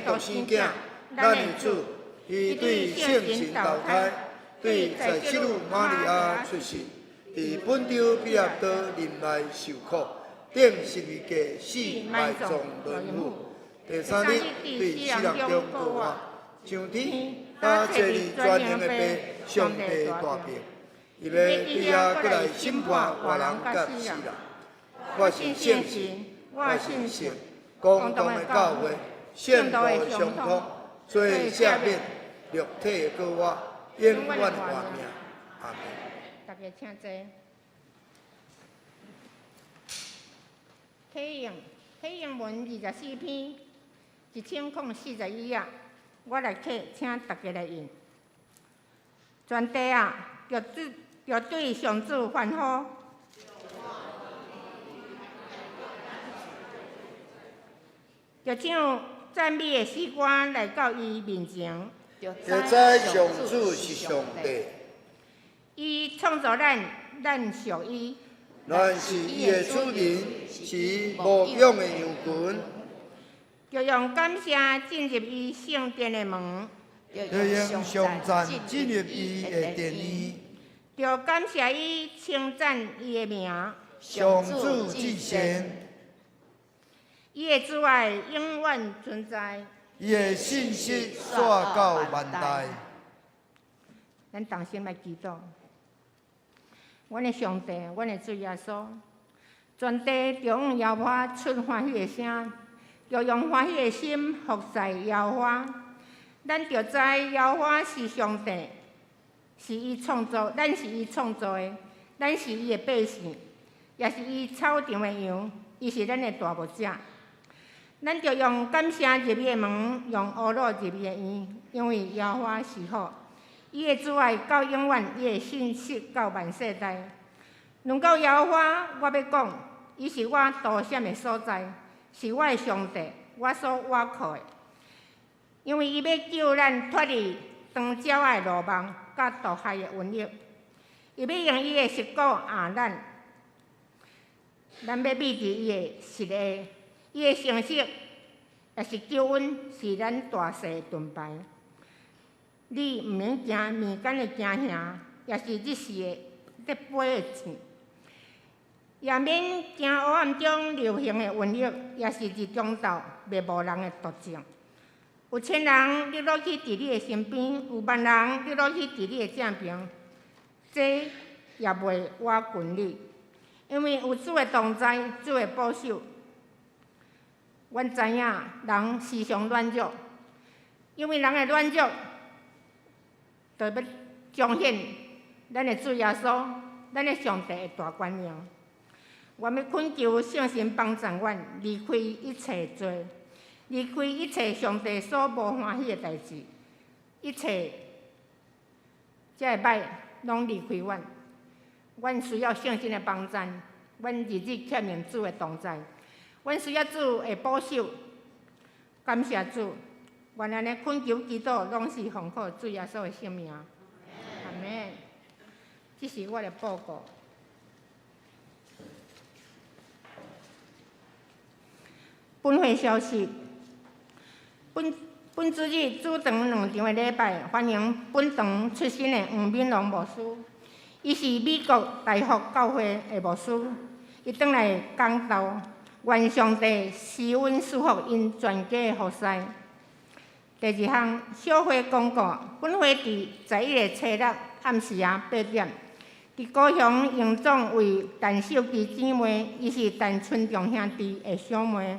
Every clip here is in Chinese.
独生囝，咱的主，伊对圣神投胎，对在基督玛利亚出世，伫本丢比亚多林内受苦，顶十字架死埋葬轮毂。第三日对死人中复活，上天打坐伫全能的爸，上帝大病。伊要伫遐过来审判活人甲死人。我信圣神，我信神，公同的教会，圣道的相通，做赦免肉体的过我，永远活命。阿门。大家请坐。启应文24篇，1041页，我来刻，请大家来印。全地啊，要对上主欢呼。要唱赞美的诗歌来到伊面前。要知上主是上帝，伊创造咱，咱属伊。咱是伊的主人，是无用的羊群。要用感谢进入伊圣殿的门。要用上赞进入伊的殿院。要感谢伊，称赞伊的名。上主至善。伊的慈爱永远存在，伊的信息续到万代。咱同心来祈祷。阮的上帝，阮的主耶稣，全地着用摇花出欢喜的声，着用欢喜的心服侍摇花。咱着知摇花是上帝，是伊创造，咱是伊创造的，咱是伊的百姓，也是伊草场的羊，伊是咱的大牧者。咱着用感谢入伊的门，用乌路入伊的院，因为耶和华是好，伊的慈爱到永远，伊的信实到万世代。论到耶和华，我要讲，伊是我独闪的所在，是我的上帝，我所倚靠的。因为伊要救咱脱离长鸟仔的罗网，甲毒害的瘟疫，伊要用伊的石鼓压咱，咱要秘伫伊的实个。伊的成色也是救恩，是咱大势的盾牌。你毋免惊民间的惊吓，也是日时的得飞的钱，也免惊黑暗中流行的瘟疫，也是日中昼灭无人的毒症。有千人你落去伫你的身边，有万人你落去伫你的正边，这也袂瓦群你，因为有主的同在，主的保守。阮知影人时常软弱，因为人的软弱，就要彰显咱的主耶稣，咱的上帝的大权能。我要恳求圣神帮助阮，离开一切罪，离开一切上帝所无欢喜的代志，一切这个歹拢离开阮。阮需要圣神的帮助，阮日日欠念主的同在。阮需要主的保守，感谢主。愿安尼恳求祈祷，拢是奉靠主耶稣的圣名。阿门。这是我的报告。本会消息：本主日主堂2场的礼拜，欢迎本堂出身的黄敏龙牧师。伊是美国大学教会的牧师，伊转来讲道。愿上帝施恩赐福因全家的服侍。第二项小会公告：本会伫11个初六暗时8点，伫高雄营总为陈秀基姊妹，伊是陈春重兄弟的小妹，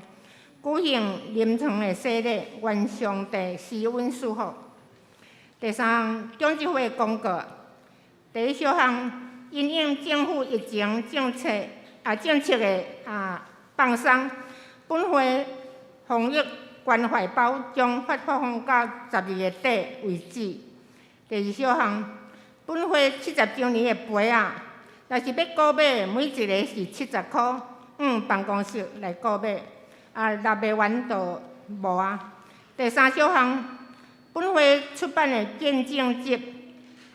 举行临床的洗礼。愿上帝施恩赐福。第三项中执会公告：第一小项，因应政府疫情政策的放松，本会防疫关怀包将发放到12月底为止。第二小项，本会70周年的杯若是要购买，每一个是70块，办公室来购买，6月完就无啊。第三小项，本会出版的见证集，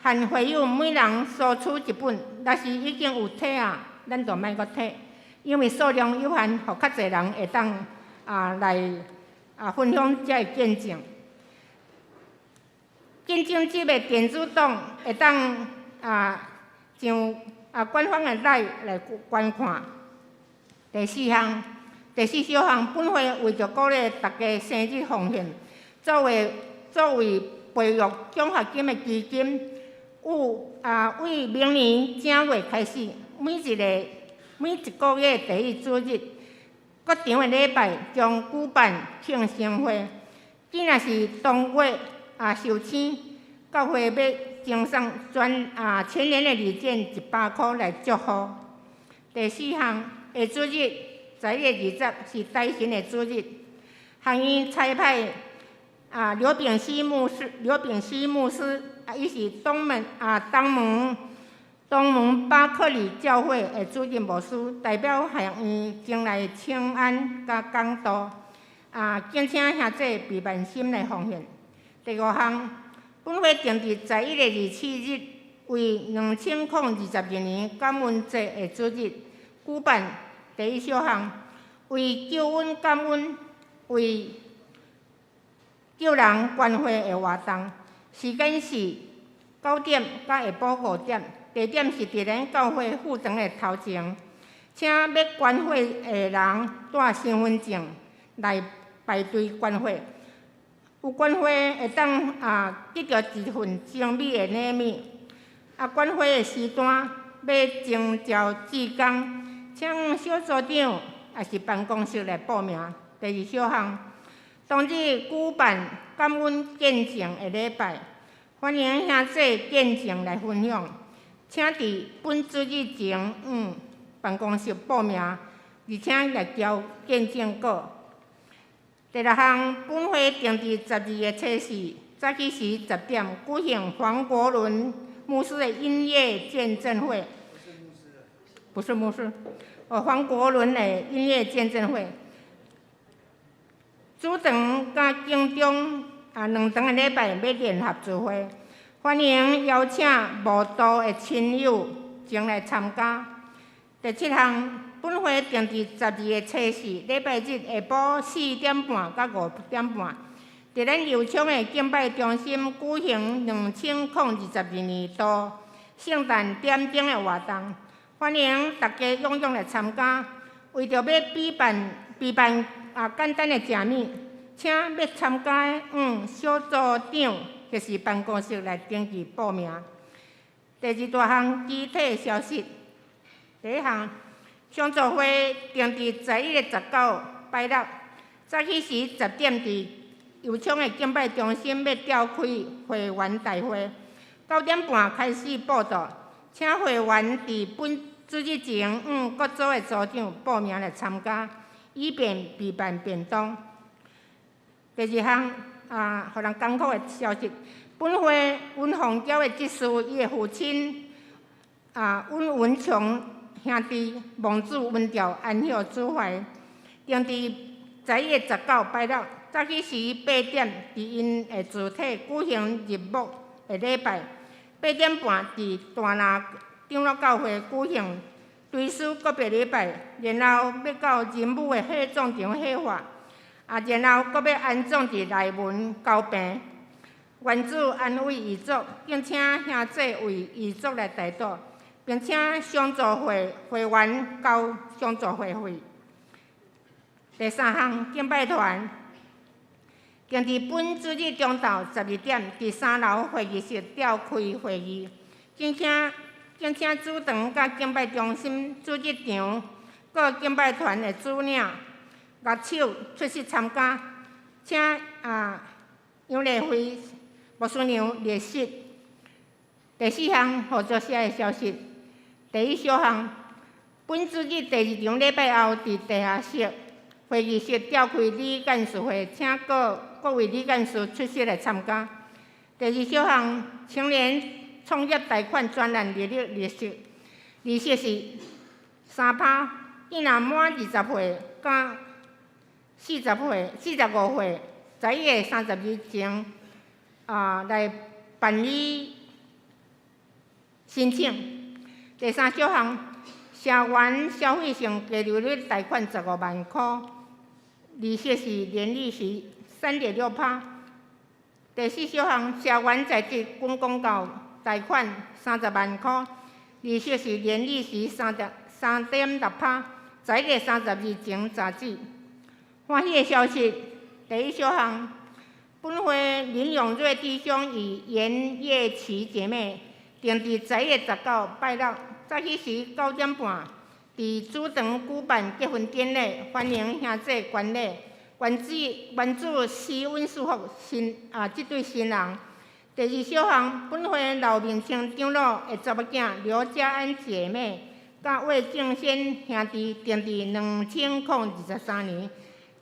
含会友每人索取一本，若是已经有退咱就莫阁退。因为数量有限，互较侪人会当来分享这个见证。见证这个电子档会当上官方的来观看。第四小项，本会为着鼓励大家生日奉献，作为培育奖学金的基金，为明年正月开始，每一个月第一主日，各场的礼拜将举办庆生会。既然是当月受请，教会要赠送全年的礼券100块来祝福。第四项，下主日11月20是大神的主日，行院差派刘炳熙牧师，伊是东门巴克里教会的主任牧师，代表学院前来请安甲讲道。敬请兄弟备万心来奉献。第五项，本会定伫11月27日为2022年感恩节的主日举办第一小项，为救恩感恩，为救人关怀的活动，时间是9点到下晡5点，地点是伫咱教会副堂的头前，请要关怀的人带身份证来排队关怀。有关怀会当得到一份精美的礼物。关怀的时段要征召志工，请小组长也是办公室来报名。第二小项，当日举办感恩见证的礼拜，欢迎兄弟见证来分享，请伫本主日前办公室报名，而且来交见证稿。第六项，本会定伫12月7日早起时10点举行黄国伦牧师的音乐见证会。不是牧师，黄国伦的音乐见证会。主堂甲经中2堂的礼拜要联合聚会，欢迎邀请无道的亲友前来参加。第七项，本会定伫12月7日礼拜日下晡4点半到5点半，伫咱油厂的敬拜中心举行2022年度圣诞点灯的活动，欢迎大家踊跃来参加。为着要备办简单的食物，请要参加的小组长就是办公室来登记报名。第二大项具体消息，第一项，相助会定伫11月19拜六早起时10点伫油厂的敬拜中心要召开会员大会，9点半开始报道，请会员伫本主日前各组的组长报名来参加，以便备办便当。第二项互人艰苦的消息，本会温凤娇的执事，伊的父亲温文强兄弟蒙主温调安享主怀，定伫11月19拜六早起时8点，伫因的主体举行日暮的礼拜，8点半伫大拿长老教会举行追思告别礼拜，然后要到仁武的火葬场火化，然后阁要安葬伫内门交病。愿主安慰遗族，并请兄弟为遗族来代祷，并请相助会会员交相助会费。第三项，敬拜团定伫本主日中昼12点，伫3楼会议室召开会议，敬请主堂甲敬拜中心主日场，各敬拜团的主领、乐手出席参加，请杨丽辉牧师娘列席。第四项，合作社的消息。第一小项，本主日第2场礼拜后，伫地下室会议室召开理干事会，请各位理干事出席来参加。第二小项，青年创业贷款专案利息是3%，伊若满20岁到45岁，11月30日前来办理申请。第三小项，社员消费性低利率贷款15万块，利息是年利息3.6%。第四小项，社员在职均公告贷款30万块，利息是年利息3.6%，在月32前查止。欢喜的消息，第一小项，本会林永瑞弟兄与严叶琪姐妹定伫10月19拜六早起时9点半，伫主堂举办结婚典礼，欢迎兄弟观礼。原主施温祝福这对新人。第二小项，本会老明清长老的查某囝刘家安姐妹，甲魏正先兄弟定伫2023年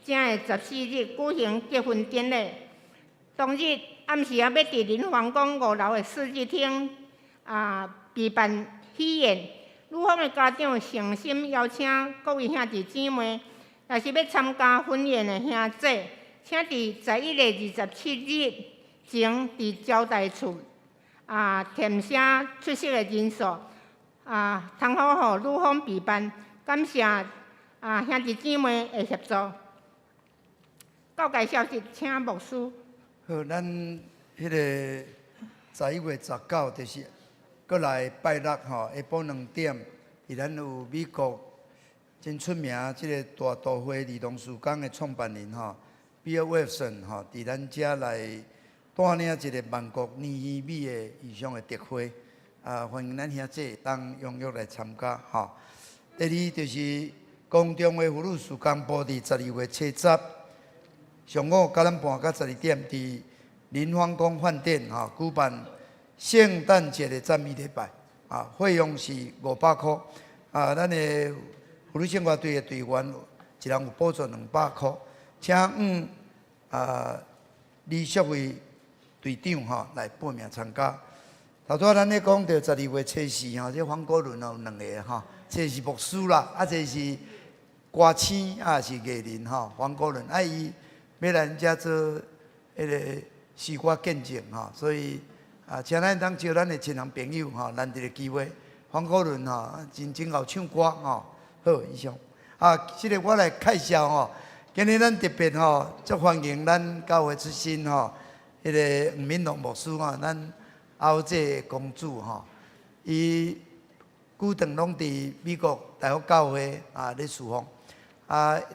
正月14日举行结婚典礼。当日暗时要伫林皇宫5楼的世纪厅举办喜宴，女方的家长诚心邀请各位兄弟姊妹，若是要参加婚宴的兄弟，请伫11月27日前伫招待处填写出席的人数通好予女方备办。感谢兄弟姊妹的协助。告解消息，请牧师。好，咱迄个11月19，就是过来拜六吼，下晡2点，伊咱有美国真出名即个大都会儿童时光的创办人吼 ，Bill Wilson 吼，伫咱遮来带领一个万国年鱼米的异常的特会，欢迎咱兄弟当踊跃来参加吼。第二就是公中的妇女时光部伫12月7日。上午9点半到12点，伫林芳宫饭店举办圣诞节的赞美礼拜费用是500块咱的妇女圣乐队的队员一人有补助200块，请李淑慧队长来报名参加。头拄咱咧讲到12月74这黄国伦有2个一个是牧师啦，一个是歌星是艺人黄国伦伊。要来咱遮做迄个诗歌见证所以请咱当招咱的亲人朋友难得的机会。黄国伦真好唱歌好以上这个我来介绍今日咱特别足欢迎咱教会出身迄个吴敏龙牧师咱后姐公主伊久长拢伫美国大学教会咧侍奉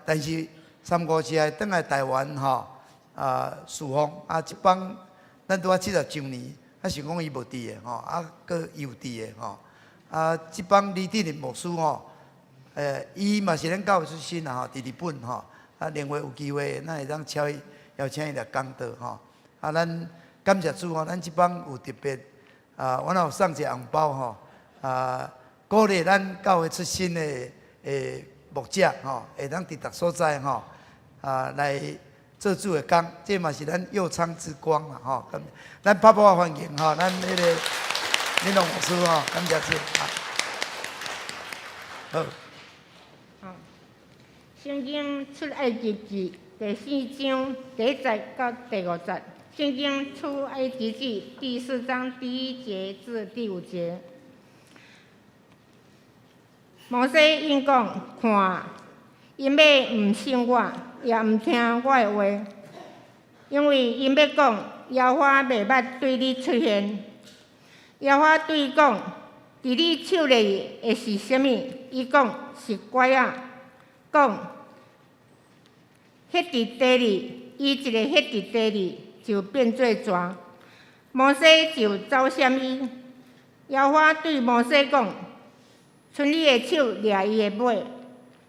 但是3、5次还转来台湾侍奉一帮咱拄70周年，想讲伊无伫的搁有伫的这帮李定林牧师伊嘛是咱教会出身伫日本另外有机会咱会当邀请伊来讲道咱感谢主咱这帮有特别我有送一个红包鼓励咱教会出身的牧者会当伫逐所在来做主的工，这嘛是咱右昌之光啦咱拍拍欢迎咱迄个林龙牧师感谢主好。圣经出埃及记第4章第1节到第5节，圣经出埃及记第4章第1节至第5节。摩西因讲：看，因要毋信我，也毋听我的话，因为因要讲耶和华袂捌对你出现。耶和华对伊讲：伫你手里的是啥物？伊讲是拐仔。讲迄伫地里，伊一个迄伫地里就变做蛇。摩西就走闪伊。耶和华对摩西讲：伸你的手抓伊的尾，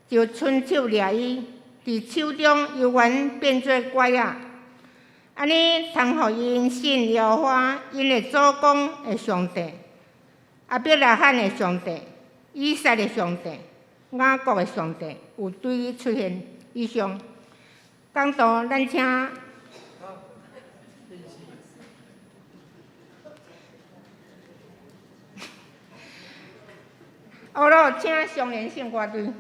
就伸手抓伊，伫手中犹原变做拐仔。安尼通互因信耶和华因的祖公的上帝，亚伯拉罕的上帝，以撒的上帝，雅各的上帝有对你出现。以上讲道，咱请请上联圣歌队。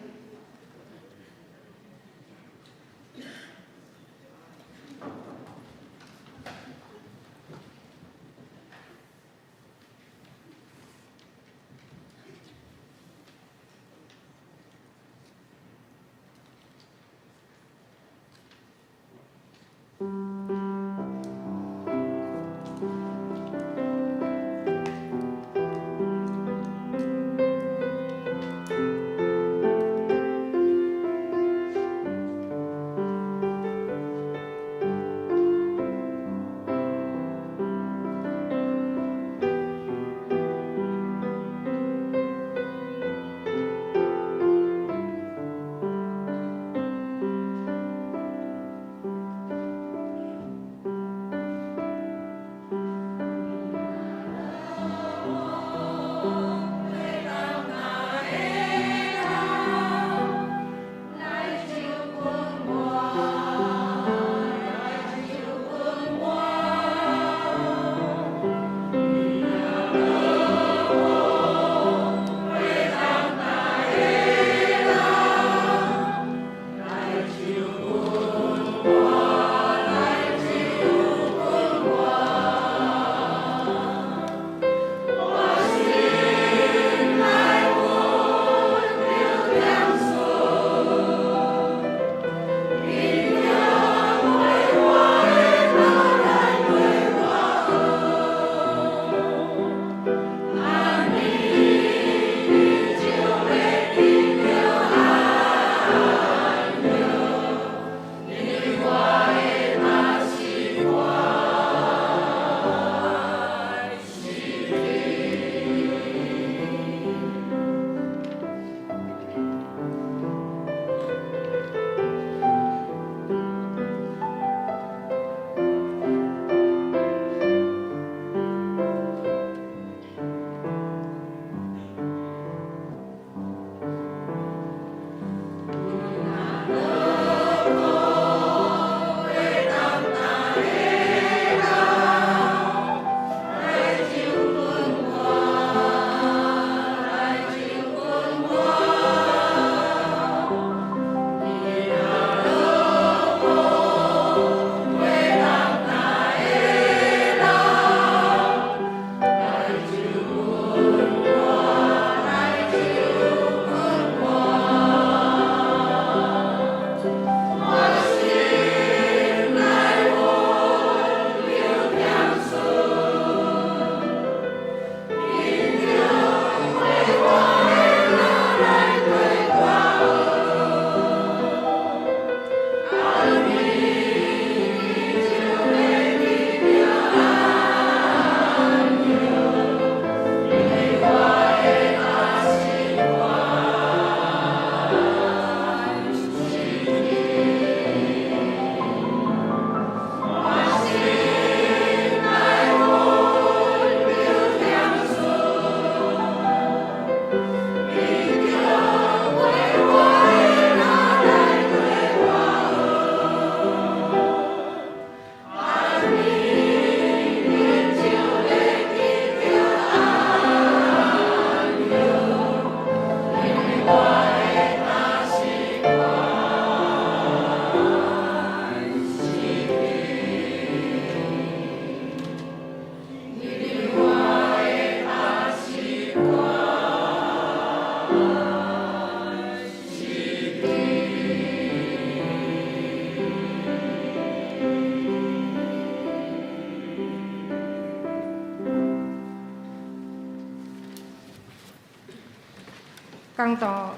讲道，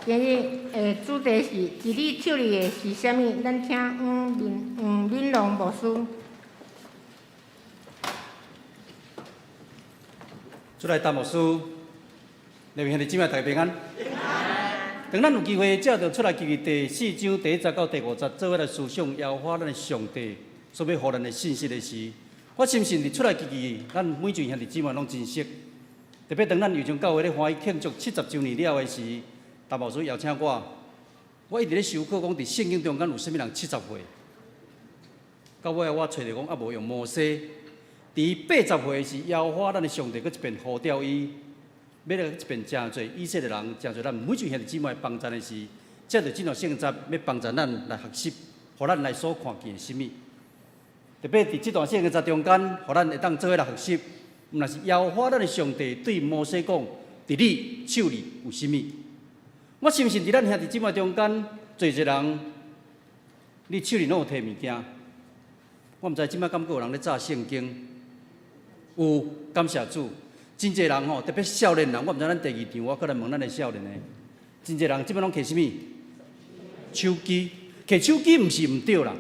今日主题是伫你手里的是啥物？咱听黄敏龙牧师。出来答牧师，那边兄弟姊妹大家平安。当咱有机会借着出来记第4章第1节到第5节，做伙来思想耶和华咱的上帝所要予咱的信息的时，我深信伫出来记，咱每一位兄弟姊妹拢珍惜。特别当咱有从教会咧欢喜庆祝70周年了的时，答牧师邀请我一直咧思考讲，伫圣经中间有啥物人70岁？到尾我找着讲啊，无用摩西。伫80岁时，耶和华咱的上帝搁一遍呼召伊，要来一遍真侪以色列人，真侪咱每一位兄弟姊妹帮助的时，借着这段圣经要帮助咱来学习，互咱来所看见的什么。特别伫这段圣经中间，互咱会当做伙来学习，毋但是耶和华咱的上帝对摩西讲，伫你手里有什么？我相信伫咱兄弟姊妹中间，做一人，你手里拢有摕物件。我毋知即摆敢有人咧查圣经。有，感谢主。真侪人吼，特别少年人，我毋知咱第2场，我可能问咱的少年的，真侪人即摆拢摕什么？手机，摕手机毋是毋对啦，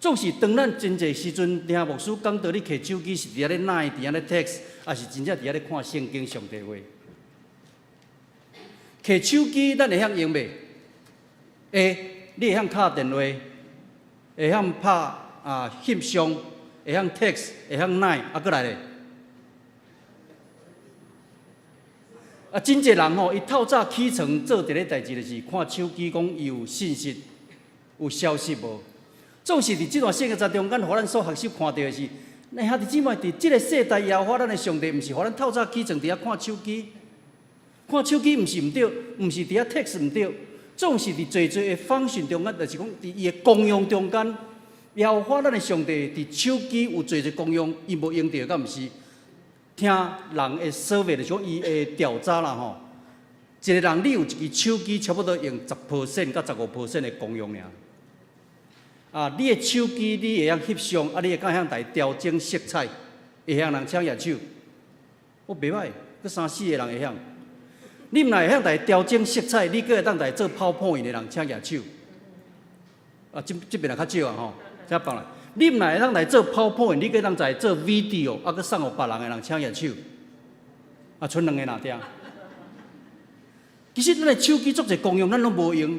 总是当咱真侪时阵听牧师讲道，你摕手机是伫遐咧赖，伫遐咧 text， 还是真正伫遐咧看圣经上帝话？摕手机咱会晓用袂？会，你会晓敲电话，会晓拍翕相，会晓 text， 会晓赖，过来咧。真侪人吼，伊透早起床做第一个代志，就是看手机，讲伊有信息、有消息无。总是伫这段圣经在中间，互咱所学习看到的是，咱兄弟姊妹伫这个世代，耶和华咱的上帝，毋是互咱透早起床伫遐看手机，看手机毋是毋对，毋是伫遐 text 毋对，总是伫侪的方式中间，就是讲伫伊的功用中间，耶和华咱的上帝伫手机有侪功用，伊无用到，敢毋是？听人的所谓，就是讲伊的调查啦吼，一个人你有一支手机，差不多用10%到15%的功用尔。你的手机你会晓翕相，你会敢晓来调整色彩，会晓人抢野手，我袂歹，佮3-4个人会晓。你毋若会晓来调整色彩，你佮会当来做泡泡印的人抢野手。这边人较少吼，遮帮来。你毋若会当来做泡泡印，你佮当来做 video， 佮送互别人的人抢野手，剩2个哪点？其实咱的手机足侪功用，咱拢无用。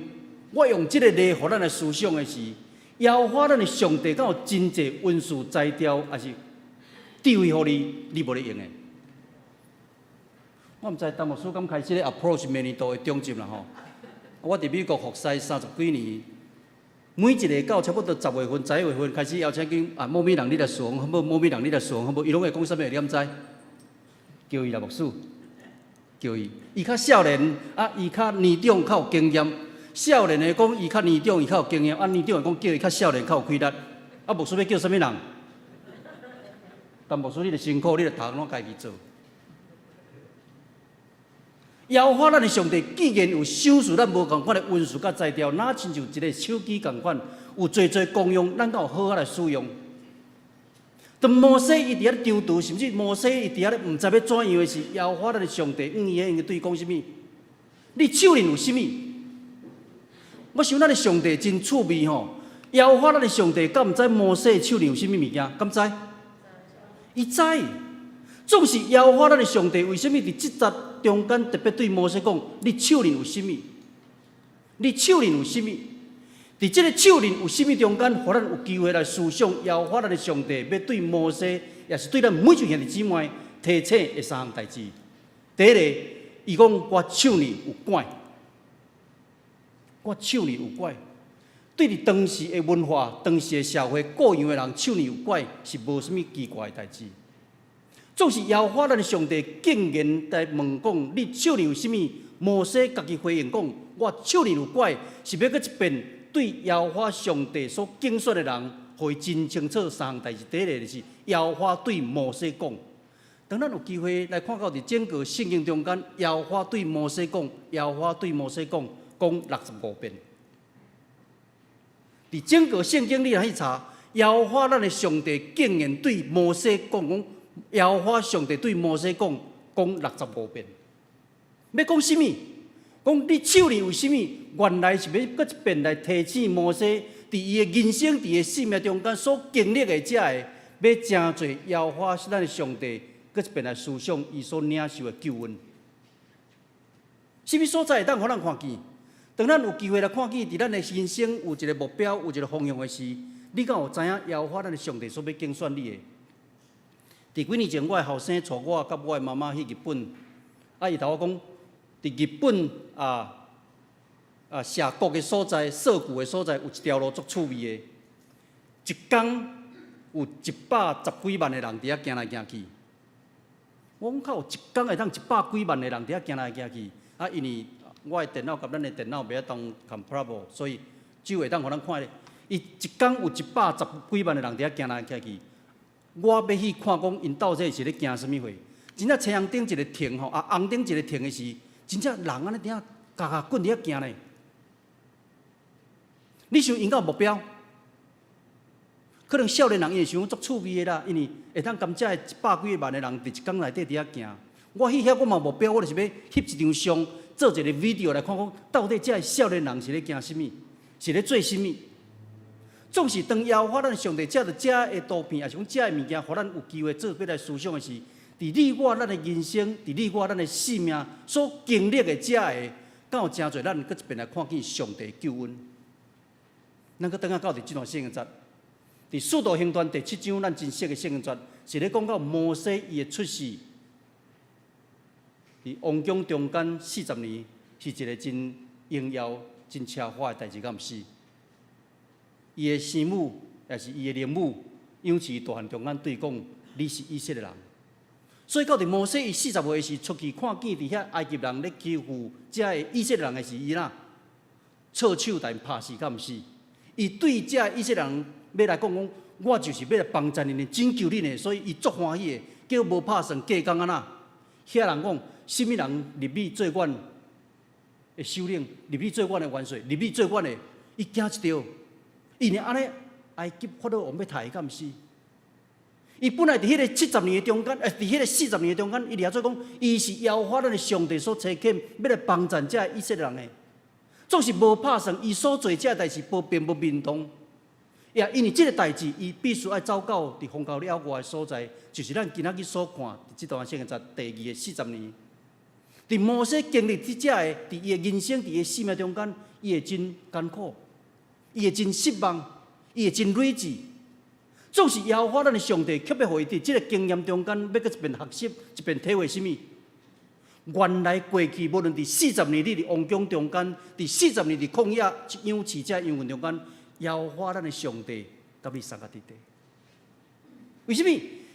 我用这个例，互咱来思想的是，耶和华咱的上帝，敢有真侪文书材料，还是智慧互你，你无咧用的？我毋知陈牧师刚开始咧 approach 明年度的中集啦吼。我伫美国服侍30几年。每一个到差不多10月份、11月份开始邀请讲某米人你来侍奉，好无？某米人你来侍奉，好无？伊拢会讲啥物？你敢知？叫伊来牧师，叫伊。伊较少年，伊较年长，较有经验。少年的讲伊较年长，伊较有经验。年长的讲叫伊较少年，较有气力。牧师要叫啥物人？但牧师你著辛苦，你著头拢家己做。耶和华咱的上帝，既然有手术，咱无共款的文书甲材料，哪亲像一个手机共款，有侪功用，咱敢有好好来使用？当摩西伊伫遐丢毒，甚至摩西伊伫遐毋知要怎样的是，耶和华咱的上帝伊个对伊讲啥物？你手里有啥物？我想咱的上帝真趣味吼，耶和华咱的上帝敢毋知摩西手里有啥物物件？敢知？伊知。总是耶和华咱的上帝，为什么伫这节中间特别对摩西讲：你手里有什么？你手里有什么？伫这个手里有什么中间，互咱有机会来思想耶和华咱的上帝要对摩西，也是对咱每一位兄弟姊妹提醒的3项代志。第一个，伊讲我手里有拐，我手里有拐。对伫当时的文化、当时的社会，各样的人手里有拐是无什么奇怪的代志。总是耶和华咱的上帝竟然在问讲：你手里有啥物？摩西家己回应讲：我手里有拐，是要搁一遍对耶和华上帝所敬说的人，互伊真清楚3项代志。第一个就是耶和华对摩西讲。当咱有机会来看到伫整个圣经中间，耶和华对摩西讲，耶和华对摩西讲65遍。伫整个圣经你来去查，耶和华咱的上帝竟然对摩西讲。耶和华上帝对摩西讲65遍，要讲什么？讲你手里为什么？原来是要搁一遍来提醒摩西，伫伊的人生、伫伊的生命中间所经历的遮个，要真侪耶和华是咱的上帝，搁一遍来思想伊所领受的救恩。什么所在会当互咱看见？当咱有机会来看见，伫咱的人生有一个目标、有一个方向的时，你敢有知影耶和华咱的上帝所要竞选你的？伫几年前，我的后生带我甲我的妈妈去日本，伊甲我讲，伫日本峡谷的所在、涩谷的所在，有一条路足趣味的，一天有110几万的人伫遐行来行去。我讲靠，一天会当100几万的人伫遐行来行去。因为我的电脑甲咱的电脑袂晓当 comparable， 所以只会当互咱看咧。伊一天有110几万的人伫遐行来行去。我要去看讲因到底是咧行什么货？真正车行顶一个停吼，红顶一个停的是，真正人安尼伫遐加滚伫遐行咧。你想因有目标？可能少年人伊会想足趣味的啦，因为会当甘遮100几万的人伫一天内底伫遐行。我去遐，我嘛目标，我就是要翕一张相，做一个 video 来看讲，到底遮少年人是咧行什么，是咧做什么。总是当耶和华咱上帝遮着遮的图片，也是讲遮的物件，互咱有机会做要来思想的是，伫你我咱的人生，伫你我咱的生命所经历的遮的，敢有真侪咱搁一遍来看见上帝救恩。咱搁等下到伫即段圣经节，伫《使徒行传》第7章，咱真熟的圣经节，是咧讲到摩西伊的出世。伫王宫中间40年，是一个真荣耀、真奢华的代志，敢毋是？伊的生母也是伊的灵母，养饲大汉中间对讲，你是以色列人。所以到伫摩西伊40岁时出去看见伫遐埃及人咧欺负遮个以色列人的是伊啦，错手但拍死，敢毋是？伊对遮以色列人要来讲讲，我就是要来帮助恁的、拯救恁的，所以伊足欢喜的，叫无拍算计工安那。遐人讲。什么人入去做阮的首领，入去做阮的元帅，入去做阮的，伊惊一条，伊呢安尼埃及法老王要杀伊，敢毋是？伊本来伫迄个70年的中间，伫迄个40年的中间，伊掠做讲，伊是耶和华咱的上帝所差遣，要来帮助遮以色列人的，总是无拍算，伊所做遮代志并无认同。也因为即个代志，伊必须要走到伫荒郊了外的所在，就是咱今仔日所看伫即段圣经节第2个40年。伫摩西经历即遮的，伫伊的人生、伫伊的生命中间，伊会真艰苦，伊会真失望，伊会真睿智。总是耶和华咱的上帝，却要互伊伫即个经验中间，要搁一遍学习，一遍体会什么？原来过去无论伫40年你伫王宫中间，伫40年伫旷野养饲者养分中间，耶和华咱的上帝甲你相甲伫地。为什么？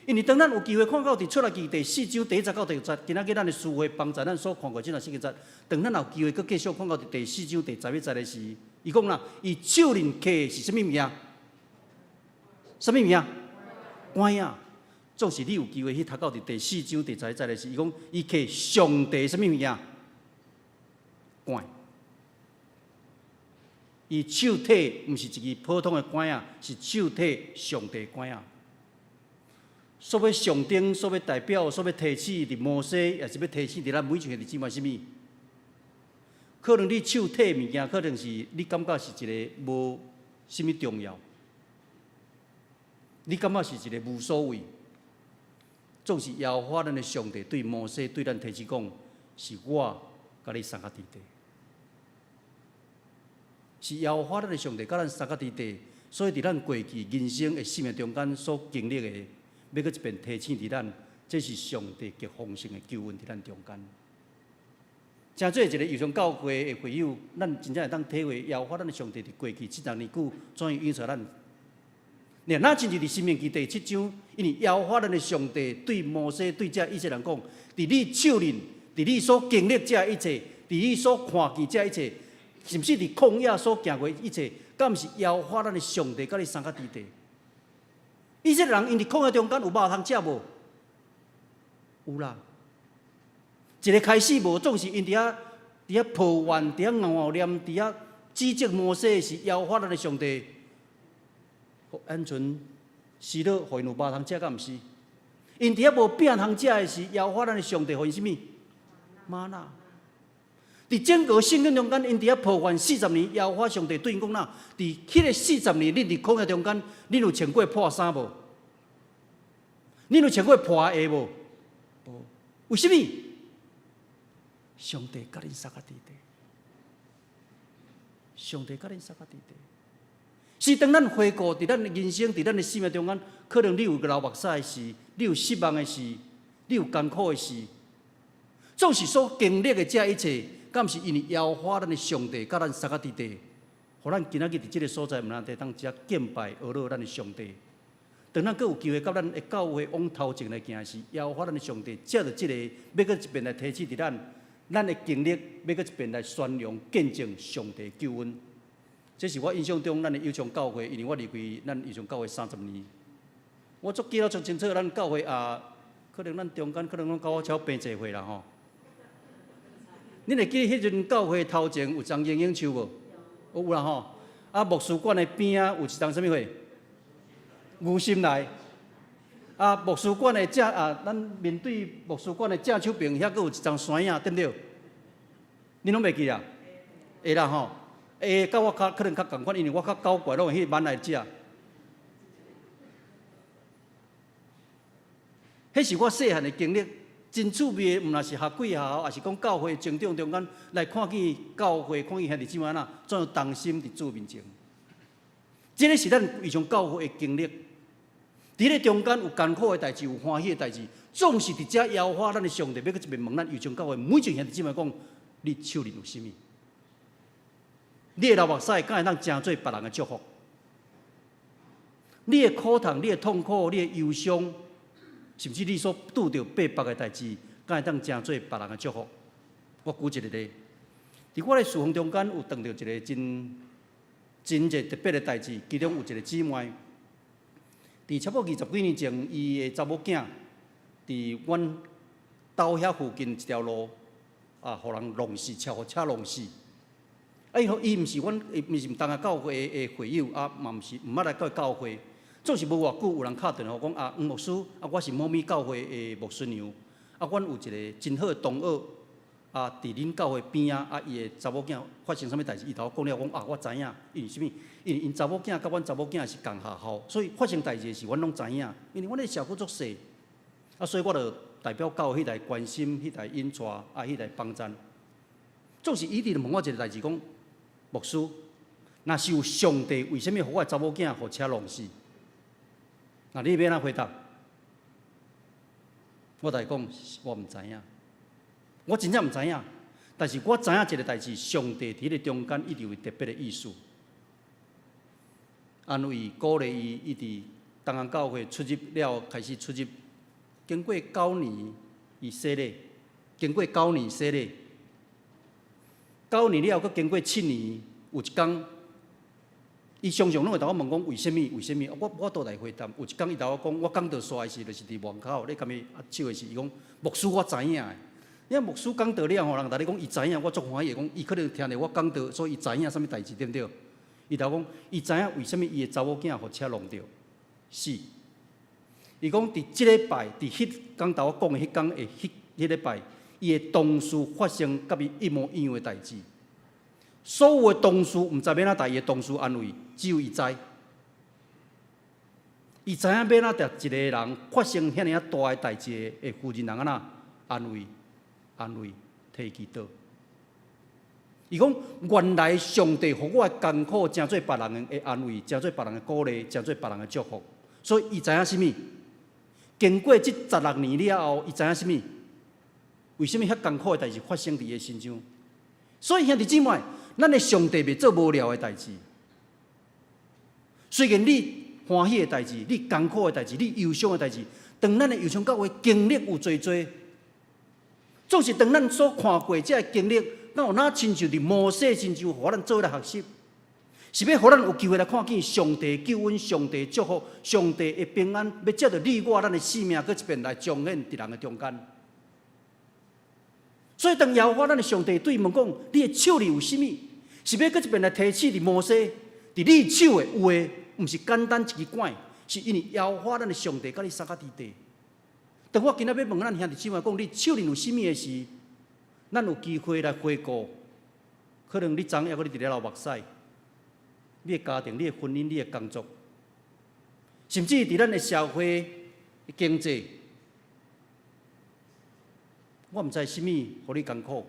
因为当咱有机会看到伫出来记第4章第1节到第6节，今仔日咱的思维帮助咱所看过即段圣经节。当咱有机会搁继续看到第4章第11节的时，伊讲啦，伊手里摕是啥物物件？啥物物件？官仔。总是你有机会去读到第4章第11节的时，伊讲伊摕上帝啥物物件？官。伊手摕毋是一个普通的官仔，是手摕上帝官仔。所要上顶，所要代表，所要提起伫摩西，也是要提起伫咱每一个日子嘛，什么？可能你手摕物件，可能是你感觉是一个无什么重要，你感觉是一个无所谓。总是耶和华咱的上帝对摩西对咱提起讲，是我甲你相甲伫地，是耶和华咱的上帝甲咱相甲伫地，所以伫咱过去人生的生命中间所经历的。要搁一遍提醒伫咱，这是上帝极丰盛的救恩伫咱中间。真做一个有上教会的会友，咱真正会当体会耶和华咱的上帝伫过去70年久怎样应许咱。然后，咱进入伫申命记第7章，因为耶和华咱的上帝对摩西对遮以色列人讲：，伫你手里，伫你所经历遮一切，伫你所看见遮一切，是毋是伫旷野所行过一切，敢毋是耶和华咱的上帝甲你相甲伫地？以色列人因伫旷野中间有肉通食无？有啦。一个开始无，总是因伫遐抱怨，伫遐熬念，伫遐指责摩西是耶和华咱的上帝，互鹌鹑、死了，互因有肉通食，敢毋是？因伫遐无饼通食的是耶和华咱的上帝，互因什么？玛纳。伫整个圣经中间，因伫遐破坏40年，耶和华上帝对因讲呐，伫迄个40年，恁伫曠野中间，恁有穿过破衫无？恁有穿过破鞋无？无。为什么？上帝甲恁撒个伫地，上帝甲恁撒个伫地。是当咱回顾伫咱的人生，伫咱的生命中间，可能你有流目屎的事，你有失望的事，你有艰苦的事，总是所经历的这一切。敢毋是因为耶和华咱的上帝甲咱撒个伫地，互咱今仔日伫即个所在，毋通地当遮敬拜阿罗咱的上帝。当咱阁有机会甲咱的教会往头前来行时，耶和华咱的上帝借着即个，要搁一遍来提起伫咱的经历，要搁一遍来宣扬见证上帝救恩。这是我印象中咱的友长教会，因为我离开咱友长教会30年，我足记得足清楚，咱教会可能咱中间可能讲教我超病一回啦吼。恁会记迄阵教会头前有张英英树无？有啦吼。牧师馆的边啊有一张什么货？牛心来。牧师馆的咱面对牧师馆的正手边，遐阁有一张山影，对不对？恁拢袂记啊？会啦吼。会甲我可能较共款，因为我较搞怪，拢会去满来食。迄是我细汉的经历。真趣味的，毋若是学几校，也是讲教会成长中间来看见教会，看见兄弟姊妹怎样同心伫主面前。这个是咱以上教会的经历。伫咧中间有艰苦的代志，有欢喜的代志，总是伫遮耶和华咱的上帝要搁一面问咱以上教会每一个兄弟姊妹讲：你手里有啥物？你的流目屎敢会当成做别人的祝福？你的苦痛、你的痛苦、你的忧伤。甚至你所拄着逼迫的代志，敢会当成做别人的祝福？我举一个例，伫我的事奉中间有碰到一个真特别的代志，其中有一个姊妹，伫差不多20几年前，伊的查某囝伫阮兜遐附近一条路互人弄死，互车弄死。伊毋是阮，毋是同个教会的会友，嘛毋是毋捌来教会。总是无偌久，有人敲电话讲黄牧师，我是某某教会的牧师娘，阮有一个真好的同学，伫恁教会边伊的查某囝发生啥物代志，伊头讲了讲我知影，因为啥物？因为因查某囝甲阮查某囝是共学校，所以发生代志的时阮拢知影，因为阮的社区足细，所以我就代表教会迄来关心，迄来引带，迄来帮衬。总是伊直问我一个代志，讲牧师，若是有上帝，为什么互我查某囝互车弄死？那你要安怎回答？我来讲，我毋知影，我真正毋知影。但是我知影一个代志，上帝伫咧中间一定有特别的意思，安慰、鼓励伊，一直东岸教会出入了，开始出入。经过9年，伊洗礼；经过9年洗礼，9年了，佮经过7年，有一天。伊常常拢会甲我问讲为什么？为什么？我倒来回答。有一天伊甲我讲，我讲到煞的时，就是伫门口，咧，甲伊手的时，伊讲牧师我知影的。因为牧师讲道了吼，人逐日讲伊知影，我足欢喜，讲伊可能听着我讲道，所以伊知影啥物代志，对不对？伊头讲伊知影为什么伊的查某囝互车弄着死。伊讲伫即礼拜，伫迄天头我讲的迄天的迄礼拜，伊的同事发生甲伊一模一样的代志。所有的同事毋知要哪代伊的同事安慰，只有伊知。伊知影要哪达一个人发生遐尔大的代志的负责人安怎安慰，替伊祈祷。伊讲原来上帝互我的艰苦，诚做别人的安慰，诚做别人的鼓励，诚做别人的祝福。所以伊知影啥物？经过这16年了后，伊知影啥物？为什么遐艰苦的代志发生伫伊身上？所以兄弟姊妹，咱的上帝袂做无聊的代志。虽然你欢喜的代志，你艰苦的代志，你忧伤的代志，当咱的忧伤教会经历有多，总是当咱所看过这个经历，咱有哪亲像伫摩西身上，互咱做来学习，是要互咱有机会来看见上帝救恩、上帝祝福、上帝的平安，要借着你我咱的生命，搁一遍来彰显伫人的中间。所以，当耶和华咱的上帝对伊问讲：“你的手里有啥物？”是要搁一遍来提起伫摩西，伫你手的有诶，毋是简单一支管，是因为耶和华咱的上帝甲你撒甲伫地。当我今仔要问咱兄弟姊妹讲，你手里有啥物的时，咱有机会来回顾可能你昨夜搁你伫咧流目屎，你的家庭、你的婚姻、你的工作，甚至伫咱的社会、经济，我毋知啥物互你艰苦。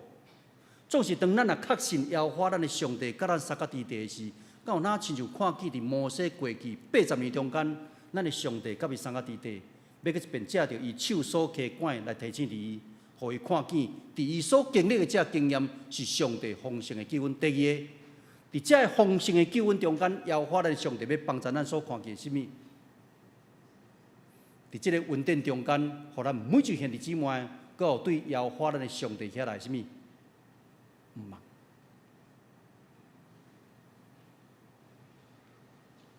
总是当咱也确信耶和华咱的上帝甲咱相隔伫地时，敢有哪亲像看见伫摩西过去80年中间，咱的上帝甲伊相隔伫地，要去一遍借着伊手所揢管来提醒伫伊，互伊看见伫伊所经历的这经验是上帝丰盛的救恩。第二个，伫这丰盛的救恩中间，耶和华咱的上帝要帮助咱所看见什物？伫这个恩典中间，互咱每一兄弟姊妹，阁有对耶和华咱的上帝遐来什物？毋茫。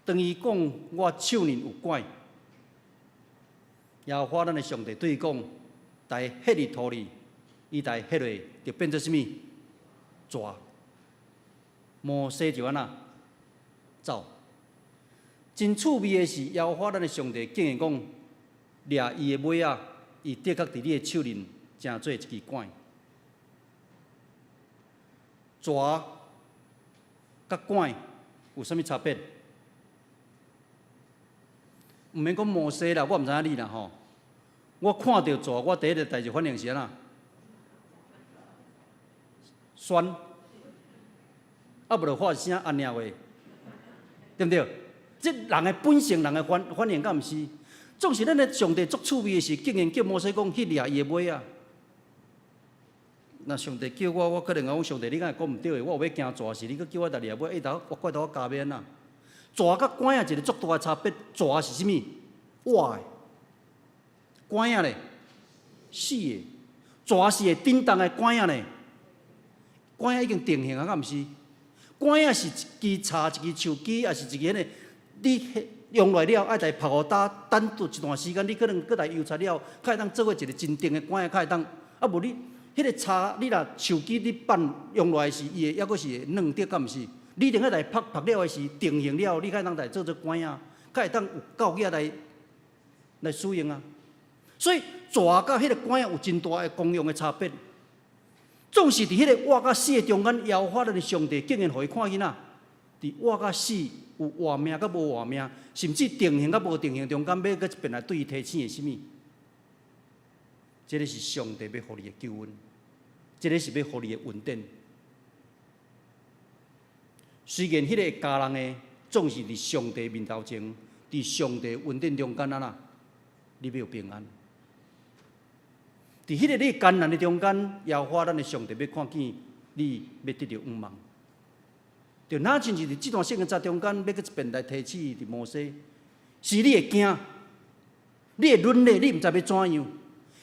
当伊讲我手刃有拐，耶和华咱的上帝对伊讲，在迄日土里，伊在迄落就变做什物？蛇。摩西就安那走。真趣味的是，耶和华咱的上帝竟然讲，掠伊的尾仔，伊的确伫你的手刃成做一支管。蛇甲管有啥物差别？毋免讲摩西啦，我毋知影你啦吼。我看到蛇，我第一个代志反应是安那？酸，啊无就发一声安尼话，对毋对？这人的本性，人的反应，敢毋是？总是咱的上帝足趣味的是，竟然叫摩西讲去掠伊的尾啊！那上帝叫我可能讲上帝，你敢会讲毋对的？我有要惊蛇是，你佫叫我来掠尾，我怪到我加冕啊！蛇甲管仔一个足大的差别，蛇是啥物？活的，管仔咧死的，蛇是会震动的管仔咧。管仔已经定型啊，敢毋是？管仔是一支叉、一支树枝，还是一个迄个？你用来了，爱来曝互等一段时间，你可能搁来油擦了，较会当做伙一个真定的管仔，较会当。啊无你。迄个叉，你若手机你办用落来时，伊会抑阁是会软着，敢毋是？你等下来拍了的是定型了，你较当来做管啊，较会当有够额来使用啊。所以蛇甲迄个管有真大的功用的差别。总是伫迄个活甲死的中间，耶和华咱的上帝竟然互伊看见啊！伫活甲死有活命甲无活命，甚至定型甲无定型中间，要搁一遍来对伊提醒的什物？这个是上帝要互你的救恩，这个是要互你的恩典。虽然迄个家人的总是伫上帝面头前，伫上帝恩典中间啊，你要有平安。伫迄个你艰难的中间，耶和华咱的上帝要看见你，要得到愿望。就哪亲是伫这段圣经在中间，要搁一遍来提醒伫摩西，是你会惊，你会软弱，你毋知要怎样。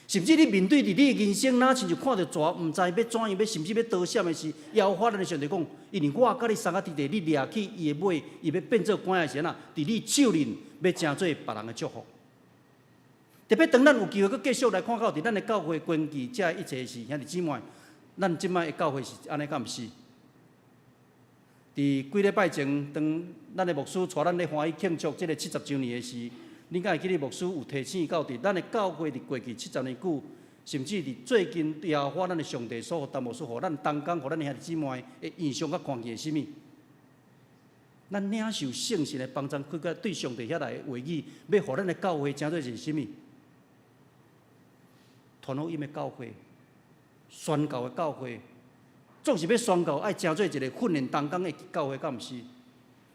甚至你面对伫你的人生，哪亲就看到蛇，毋知要怎样，要甚至要逃闪的时，耶和华咱的上帝讲，因为我甲你相隔伫地，你掠去伊的尾，伊要变做管的时啊，伫你手刃要成做别人的祝福。特别当咱有机会佮继续来看到伫咱的教会关系，这一切是兄弟姊妹，咱即摆的教会是安尼，敢毋是？伫几礼拜前，当咱的牧师带咱咧欢喜庆祝这个70周年的时。你敢会记得牧师有提醒到，伫咱的教会伫过去70年久，甚至伫最近耶和华咱的上帝所互陈牧师，互咱同工，互咱的兄弟姊妹的印象甲看见是啥物？咱领受圣神的帮助，去甲对上帝遐来的话语，要互咱的教会成做是啥物？传福音的教会，宣教的教会，总是要宣教，爱成做一个训练同工的教会，敢毋是？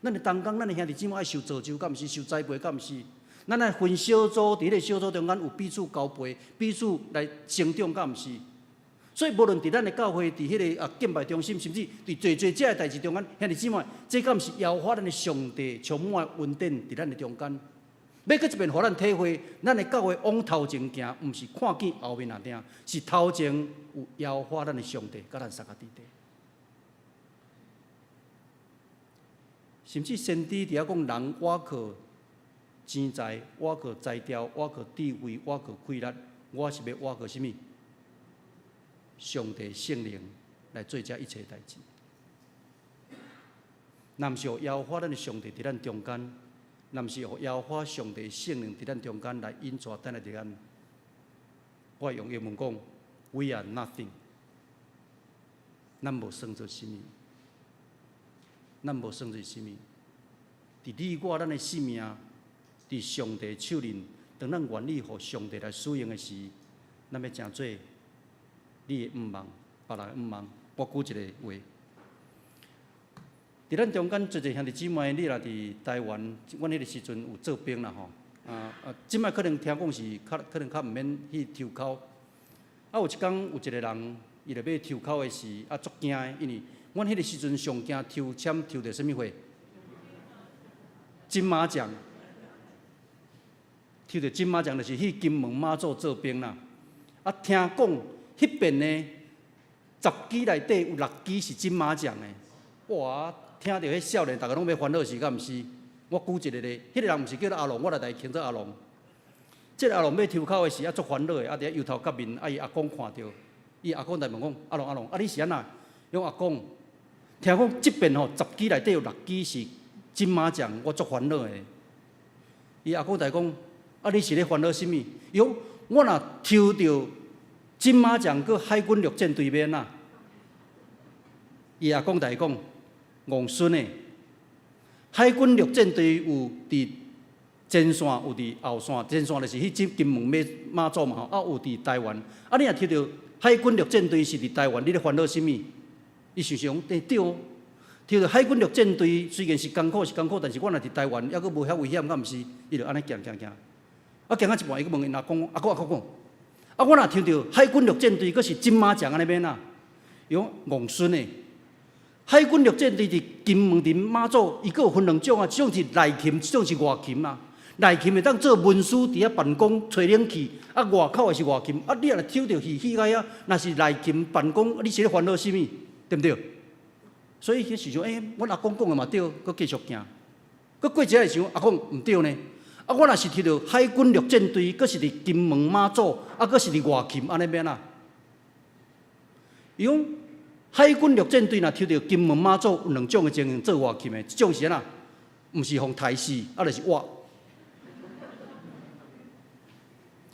咱的同工，咱的兄弟姊妹爱受造就，敢毋是？受栽培，敢毋是？咱来分小组，伫个小组中间有彼此交陪，彼此来成长，敢毋是？所以无论伫咱的教会，伫迄个敬拜中心，甚至伫做这个代志中间，兄弟姊妹，这敢毋是耶和华咱的上帝充满恩典伫咱的中间？要搁一遍，互咱体会，咱的教会往头前行，毋是看见后面那顶，是头前有耶和华咱的上帝，甲咱相隔伫地。甚至先知伫遐讲，人我靠钱财，我靠才调，我靠智慧，我靠气力，我是要我靠什么？上帝圣灵来做这一切代志。若毋是有耶和华咱的上帝伫咱中间，若毋是有耶和华上帝圣灵伫咱中间来引带等来伫咱，我用英文讲 ，We are nothing， 咱无算做什么。咱无算做啥物。伫你我咱的性命，伫上帝手里，当咱愿意互上帝来使用的时，咱要诚做你的毋望，别人的毋望。我举一个话，伫咱中间做者兄弟姊妹，你若伫台湾，阮迄个时阵有做兵啦吼。即摆可能听讲是可能较毋免去抽口。有一天有一个人，伊著要抽口的时，足惊的，因为阮迄个时阵上惊抽签抽着啥物货？金马奖。抽着金马奖，就是去金门妈祖做兵啦。听讲迄边呢，10支内底有6支是金马奖的。哇！听到迄少年，逐个拢要烦恼是，敢毋是？我举一个咧，迄个人毋是叫做阿龙，我来称做阿龙。即个阿龙要抽口的时，足烦恼的，伫右头角面，伊阿公看到，伊阿公来问讲：阿龙，你是安那？用阿公，听讲即边吼10支内底有6支是金马奖，我足烦恼的。伊阿公来讲：你是咧烦恼啥物？伊讲：我若抽到金马奖，搁海军陆战队免啊？伊阿公来讲：戆孙的。海军陆战队有伫前线，有伫后线。前线就是去金门马祖嘛吼，有伫台湾。你若抽到海军陆战队是伫台湾，你咧烦恼啥物？伊想想，对哦。抽到海军陆战队虽然是艰苦，但是我若伫台湾，还阁无遐危险，敢毋是？伊就安尼行。行啊一半，伊阁问因阿公讲，我若抽到海军陆战队，阁是金马奖安尼免啊？伊讲戆孙的。海军陆战队伫金门伫马祖，伊阁有分2种啊，一种是内勤，一种是外勤啊。内勤会当做文书伫遐办公吹冷气，外口的是外勤。你若抽到戏个啊，若是内勤办公，你是咧烦恼啥物？对毋对？所以迄时阵，阮阿公讲的嘛对，阁继续行。阁过一下想，阿公毋对呢。我若是抽到海军陆战队，阁是伫金门马祖，阁是伫外勤，安尼免啊？伊讲。海军陆战队若抽到金门马祖有2种的情形做外勤的，一种是安那，毋是互杀死，就是活。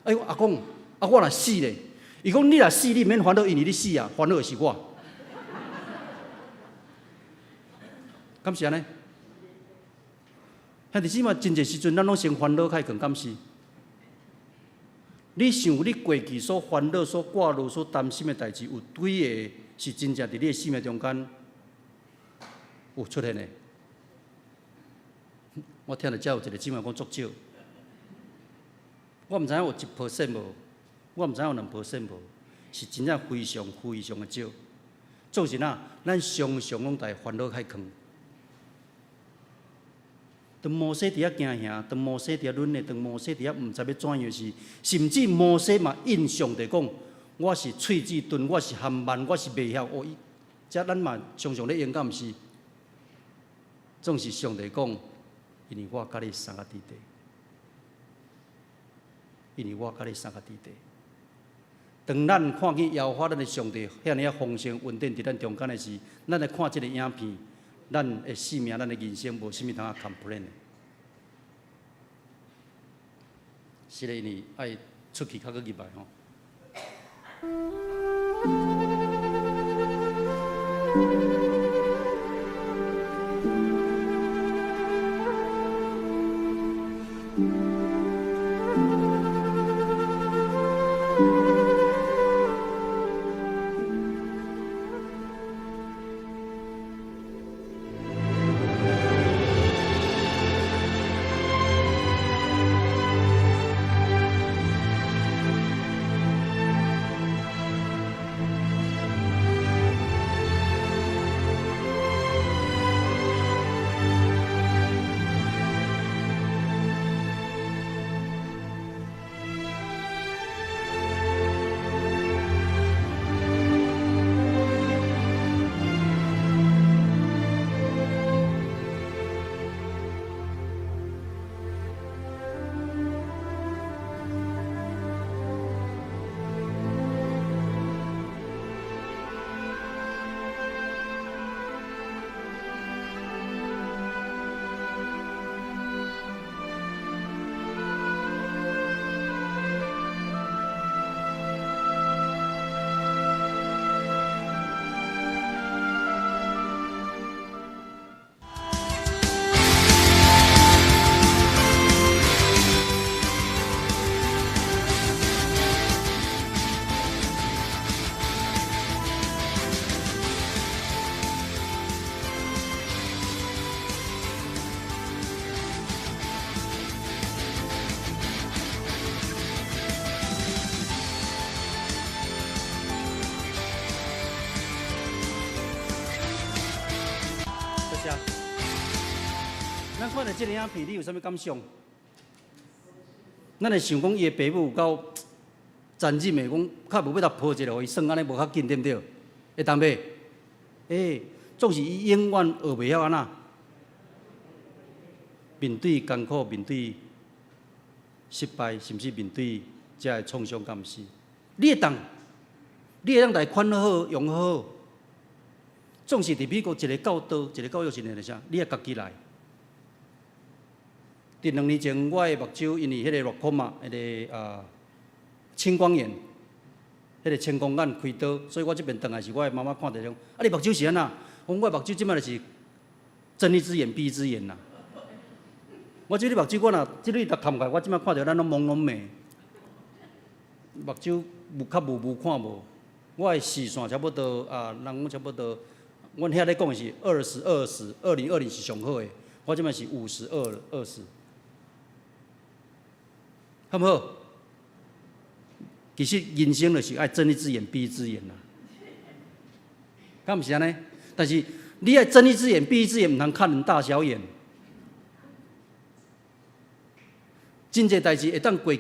阿公，我若死咧，伊讲你若死，你免烦恼，因为你死啊，烦恼的是我。敢是安尼？兄弟姊妹，真侪时阵，咱拢先烦恼开，更敢是？你想你过去所烦恼、所挂虑、所担心的代志，有几个？是真正伫你的生命中间有出现的。我听到遮有一个姊妹讲足少，我毋知影有1%无，我毋知影有2%无，是真正非常的少。总是咱常常拢在烦恼海坑。当摩西伫遐行行，当摩西伫遐忍耐，当摩西伫遐毋知要怎样时，甚至摩西嘛应上帝讲。我是喙齿钝，我是含慢，我是袂晓。这咱嘛常常咧用，敢毋是？总是上帝讲，因为我甲你三个伫地，因为我甲你三个伫地。当咱看见耶和华咱的上帝遐尼啊丰盛稳定伫咱中间的时，咱来看这个影片，咱的生命、咱的人生无啥物通啊 complain 的。是咧，因为爱出去较个入来吼。看到这个影片，你有啥物感想？咱会想讲伊的爸母有够残忍的，讲较无要甲抱一个，互伊算安尼无较紧，对不对？会当袂？总是伊永远学袂晓安那面对艰苦，面对失败，甚至面对这个创伤敢毋是？你会当来款好，用好。总是伫美国一个教导，一个教育是呢啥？你要家己来。伫2年前，我的目睭因为迄个热空嘛，迄个青光眼，迄个青光眼开刀，所以我这边转来是我的妈妈看着讲，你目睭是安那？我目睭即摆就是睁一只眼闭一只眼啦。我即个目睭我若即类搭看开，我即摆看着咱拢朦胧美，目睭较无看无。我的视线差不多人讲差不多。阮遐咧讲的是2020是上好的，我即摆是52，20，好不好？其实人生就是爱睁一只眼闭一只眼啦，敢毋是安尼？但是你爱睁一只眼闭一只眼，毋通看人大小眼。真侪代志会当过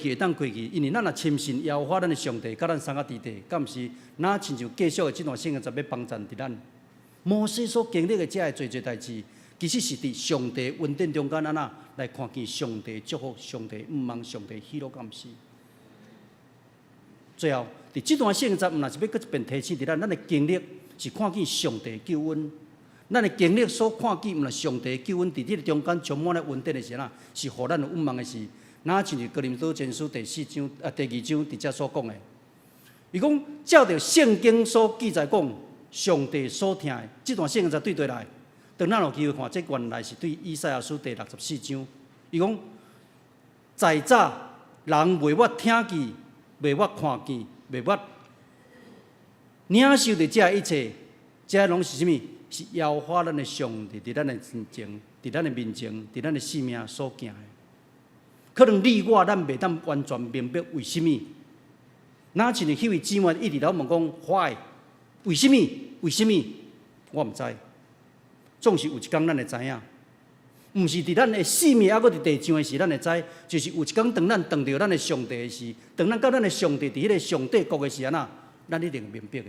去，因为咱若深信耶和华咱的上帝，甲咱三个弟弟，敢毋是？哪亲像继续的这段圣经，要帮助伫咱。摩西所经历的这些侪代志，其实是伫上帝恩典中间安那来看见上帝祝福、上帝毋望、上帝喜乐，敢毋是？最后，伫这段圣经，毋若是要搁一遍提醒伫咱的经历是看见上帝救恩，咱的经历所看见，毋若上帝救恩伫这个中间充满了恩典的时候，是互咱有毋望的事。哪像是哥林多前书第2章伫遮所讲的，伊讲照着圣经所记载讲。上帝所听的这段圣经才对对来，当咱有机会看，这原来是对以赛亚书第64章。伊讲，在早人袂捌听见，袂捌看见，袂捌领受着这一切，这拢是啥物？是耶和华咱的上帝伫咱的前，伫咱的面前，伫咱的性命所行的。可能你我咱袂当完全明白为什么？哪像是迄位姊妹一直老问讲 why？ 为什么？我毋知。总是有一天咱会知影，毋是伫咱的性命还佫伫地上的时，咱会知，就是有一天当咱碰到咱的上帝的时，当咱甲咱的上帝伫迄个上帝国的时啊，咱一定明白的。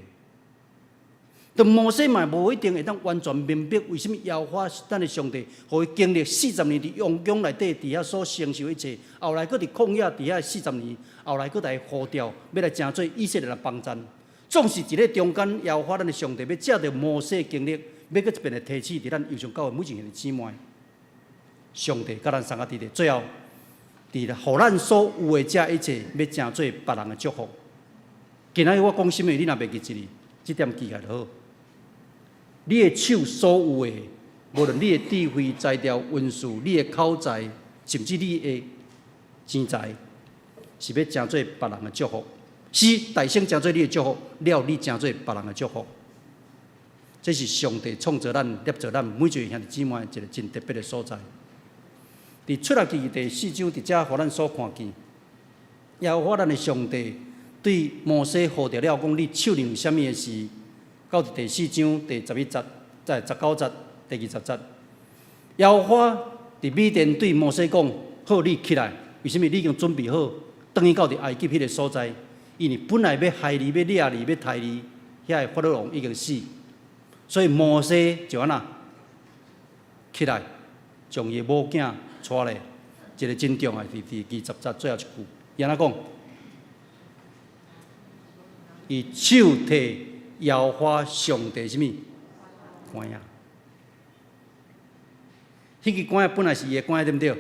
但摩西嘛无一定会当完全明白为什么耶和华咱的上帝，互伊经历40年伫阳宫内底伫遐所承受一切，后来佫伫旷野伫遐40年，后来佫来呼召，要来成做以色列人帮战。总是一个中间，耶和华咱的上帝要借着摩西的经历，要搁一遍来提醒伫咱幼上教会每一个兄弟姊妹，上帝甲咱三个弟弟，最后伫互咱所有的这一切，要成做别人的祝福。今仔日我讲什么，你若袂记一字，这点记起来就好。你的手所有的，无论你的智慧、才调、文字，你的口才，甚至你的钱财，是要成做别人的祝福。是大声成做你的祝福，了你成做别人的祝福。这是上帝创造咱、捏造咱每一位兄弟姊妹一个真特别的所在。伫出埃及记第4章，伫遮互咱所看见，耶和华咱的上帝对摩西呼召了，讲你手里有啥物的事？到第4章第11节、在19节、第20节，耶和华伫米甸对摩西讲：好，你起来，为什么你已经准备好，等于到伫埃及迄个所在？因为本来要害你、要掠你、要杀你，遐个法老王已经死，所以摩西就安那起来，将伊母囝带来，一个真重要的第20节最后一句，伊安那讲，伊手摕耶和华上帝什么管呀？迄个管本来是伊的管，对不对？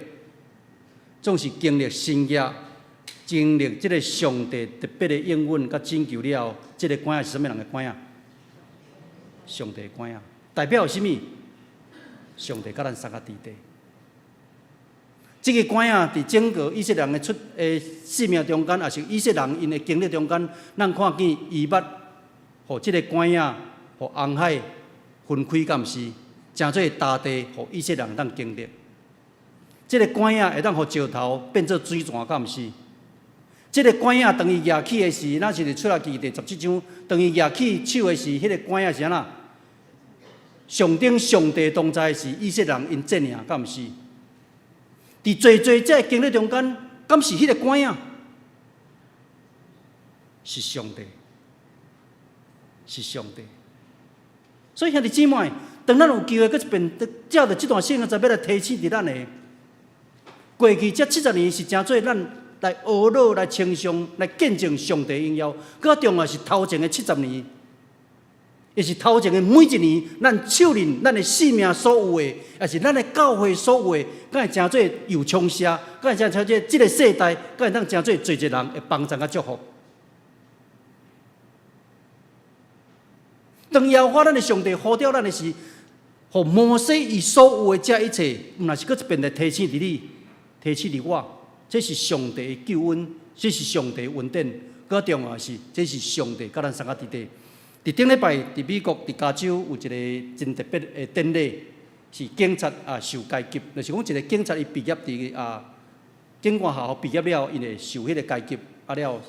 总是经历新约。经历这个上帝特别的应允甲拯救了后，这个关是什么人的关啊？上帝的关啊，代表什么？上帝甲咱三个弟弟。这个关啊，伫整个以色列人的生命中间，也是以色列人因的经历中间，咱看见伊捌，互这个关啊，互红海分开，敢毋是？成做大地，互以色列人当经历。这个关啊，会当互石头变做水泉，敢毋是？这个管啊，当伊举起的时，咱是出来记第17章，当伊举起手的时，迄个管啊是安那？上顶上帝同在是以色列人因这样，敢毋是？伫做这经历中间，敢是迄个管啊？是上帝，是上帝。所以兄弟姊妹，当咱有机会，搁一遍借着这段圣经，才要来提醒伫咱的过去这70年是真做咱来学乐、来称颂、来见证上帝荣耀。搁重要是头前的70年，也是头前的每一年，咱手里咱的性命所有的，也是咱的教会所有的，敢会真做有充实，敢会真做这个世代，敢会当真做侪人的帮助甲祝福。当耶和华咱的上帝呼召咱的是，互摩西伊所有的这一切，毋若是搁一遍来提醒伫你，提醒伫我，这是上帝的救恩，这是上帝的恩典。搁重要的是，这是上帝甲咱相合伫地。伫顶礼拜，伫美国，伫加州有一个真特别的典礼，是警察受阶级，就是讲一个警察伊毕业伫警官学校毕业了，因会受迄个阶级了。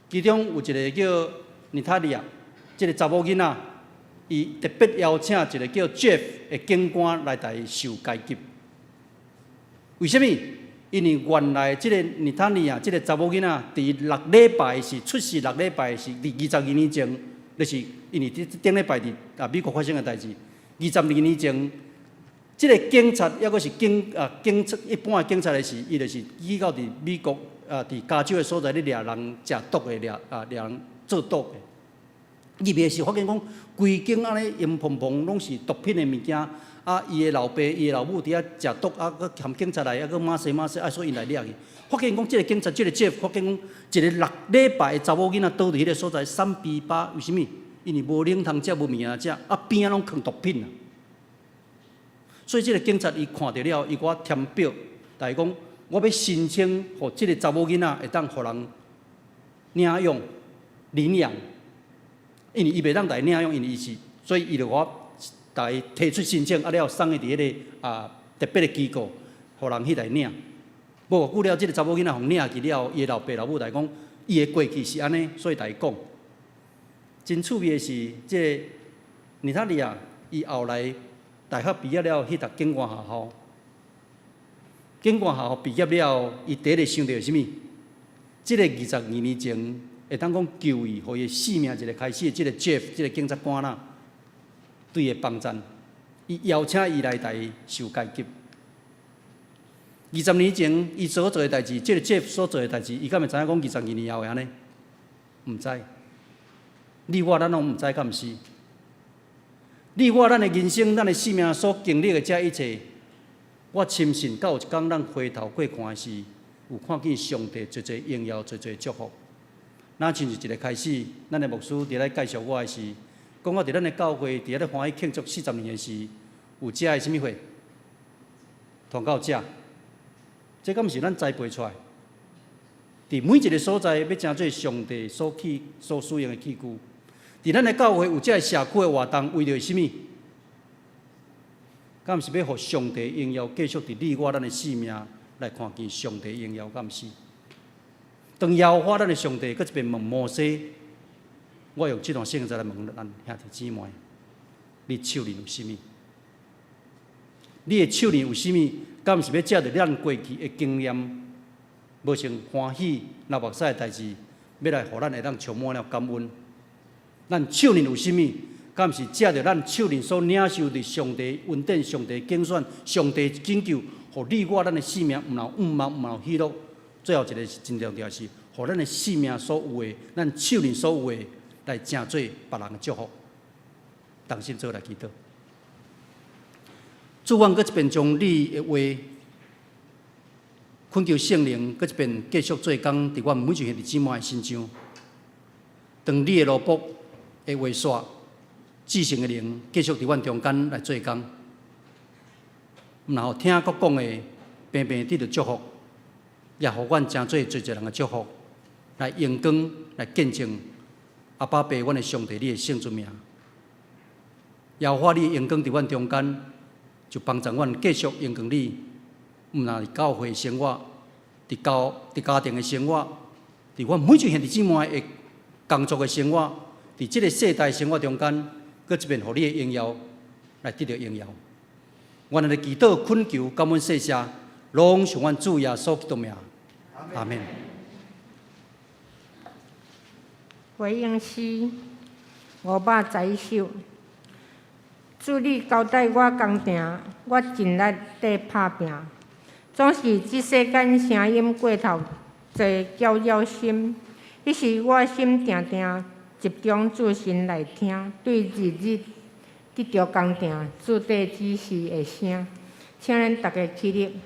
其中有一个叫尼塔利亚。这个查某囡仔，伊特别邀请一个叫 Jeff 的警官来台受阶级。为什么？因为原来这个尼塔尼亚，这个查某囡仔，伫6礼拜是出事，6礼拜是伫22年前，就是因为顶礼拜伫美国发生的代志。22年前，这个警察，抑阁是警察一般的警察的是，伊就是去到伫美国伫加州的所在咧掠人食毒的掠人做毒的。入去时发现讲，规间安尼阴蓬蓬，拢是毒品的物件。伊的老爸、伊的老母伫遐食毒，佮含警察来，佮马西，所以因来掠去。发现讲，即个警察，即个 Jeff， 发现讲，一个6礼拜的查某囡仔倒伫迄个所在3比8，为什么？因为无冷通食，无物件食，边拢藏毒品。所以即个警察伊看到了，伊我填表，但是讲，我要申请，互即个查某囡仔会当互人领养、领养。因为伊袂当来领养，因为伊是，所以伊就我来提出申请，了送去伫迄个特别的机构，互人去来领。无久了，即个查某囡仔互领去了，伊的老爸老母来讲，伊的过去是安尼，所以来讲，真趣味的是，即个尼塔利亚，伊后来大学毕业了去读警官学校，警官学校毕业了，伊第一个想到是啥物？即个22年前。会当讲救伊，互伊性命一个开始，即个 Jeff， 即个警察官啦，对伊帮赞，伊邀请伊来台受阶级。20年前，伊所做的代志，即个 Jeff 所做的代志，伊敢会知影讲22年后会安尼？毋知。你我咱拢毋知，敢毋是？你我咱的人生，咱的性命所经历的这一切，我深信，到有一天咱回头过看时，有看见上帝侪侪荣耀，侪侪祝福。那亲像一个开始，咱的牧师伫咧介绍我的时，讲我伫咱的教会伫咧欢喜庆祝40年的时，有遮的什么会？传到遮，这敢毋是咱栽培出来？伫每一个所在，要真做上帝所使用的器具。伫咱的教会有遮的社区的活动，为着什么？敢毋是要互上帝荣耀，继续伫你我咱的性命来看见上帝荣耀，敢毋是？当耶和华咱的上帝，搁一遍问摩西，我用这段圣经再来问咱兄弟姊妹：你手里有啥物？你的手里有啥物？敢毋是要借着咱过去的经验，无成欢喜、流目屎的代志，要来互咱会当充满了感恩？咱手里有啥物？敢毋是借着咱手里所领受的上帝恩典、上帝拣选、上帝拯救，互你我咱的性命毋留毋留喜乐？最后一个是真重要是，互咱的性命所有的，咱手里所有的，来成做别人的祝福。同心做来祈祷。主，阮搁一遍将你的话，恳求圣灵，搁一遍继续做工，伫阮每一兄弟姊妹的身上。当你的萝卜的话说，至圣的灵继续伫阮中间来做工，然后听国讲的，平平得到祝福。也互阮真做侪人的祝福，来荣光，来见证阿爸爸，阮的上帝，你的圣尊名。也发你的荣光伫阮中间，就帮助阮继续荣光你。毋但是教会生活，伫家庭的生活，伫阮每一兄弟姊妹的工作的生活，伫即个世代生活中间，搁一遍互你的荣耀来得到荣耀。阮来祈祷、恳求、感恩、谢谢。拢是阮主耶稣基督名。阿门。回应诗511首。主你交代我工程，我尽力地打拼。总是即世间声音过头侪搅扰心，迄时我心定定集中注心来听，对日日得着工程，主地指示的声，请恁大家起立。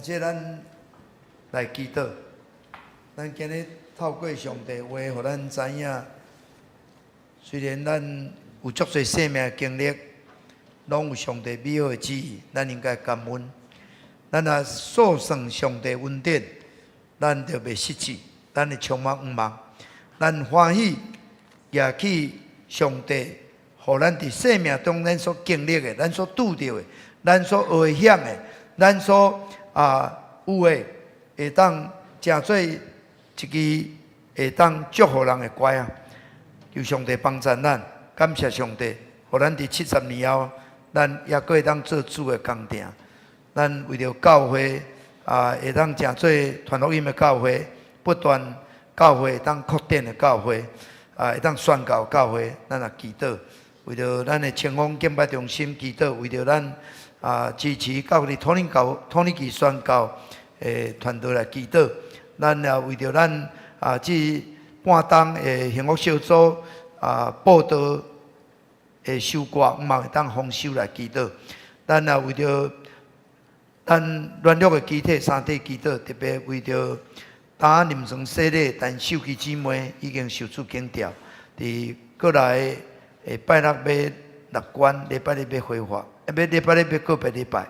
即咱来祈祷，咱今日透过上帝话，互咱知影，虽然咱有足侪生命经历，拢有上帝美好的旨意，咱应该感恩。咱若数算上帝恩典，咱就袂失志，咱会充满愿望。咱欢喜也去上帝，互咱伫生命中咱所经历的、咱所拄着的、咱所危险的、咱所有诶，会当诚做一支会当祝福人的歌啊！求上帝帮助咱，感谢上帝，互咱伫70年后，咱也阁会当做主的工程。咱为着教会会当诚做传福音的教会，不断教会会当扩展的教会，会当宣告教会，咱也祈祷为着咱的清风敬拜中心祈祷，为着咱支持教会土耳其宣教诶团队来祈祷。咱也为着咱这半冬的幸福小组报道的收割，毋嘛会当丰收来祈祷。咱也为着咱软弱的肢体、三体祈祷，特别为着打临床洗礼，但受气姊妹已经受主警调，伫过来拜六要落关，礼拜日要恢复，礼拜日要个别礼拜。